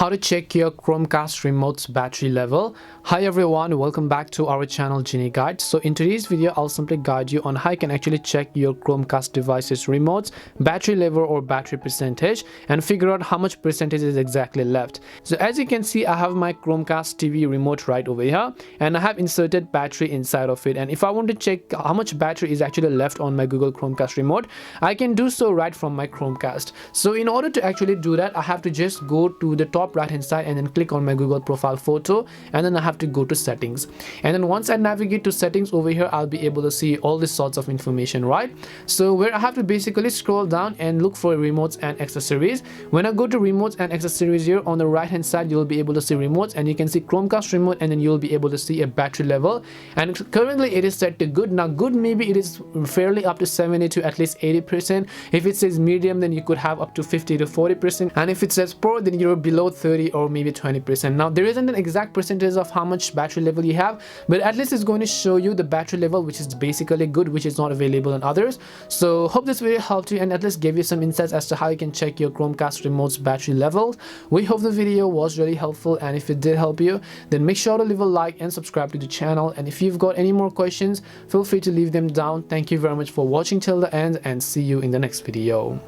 how to check your Chromecast remote's battery level. Hi everyone, welcome back to our channel Genie Guide. So in today's video I'll simply guide you on how you can actually check your Chromecast device's remote's battery level or battery percentage and figure out how much percentage is exactly left. So as you can see, I have my Chromecast TV remote right over here and I have inserted battery inside of it, and if I want to check how much battery is actually left on my Google Chromecast remote, I can do so right from my Chromecast. So in order to actually do that, I have to just go to the top right hand side and then click on my Google profile photo, and then I have to go to settings, and then once I navigate to settings over here, I'll be able to see all these sorts of information, right? So where I have to basically scroll down and look for remotes and accessories. When I go to remotes and accessories here on the right hand side, you'll be able to see remotes and you can see Chromecast remote, and then you'll be able to see a battery level, and currently it is set to good. Now good, maybe it is fairly up to 70 to at least 80%. If it says medium, then you could have up to 50 to 40%, and if it says pro, then you're below 30 or maybe 20%. Now there isn't an exact percentage of how much battery level you have, but at least it's going to show you the battery level, which is basically good, which is not available in others. So hope this video helped you and at least gave you some insights as to how you can check your Chromecast remote's battery level. We hope the video was really helpful, and if it did help you, then make sure to leave a like and subscribe to the channel, and if you've got any more questions, feel free to leave them down. Thank you very much for watching till the end, and see you in the next video.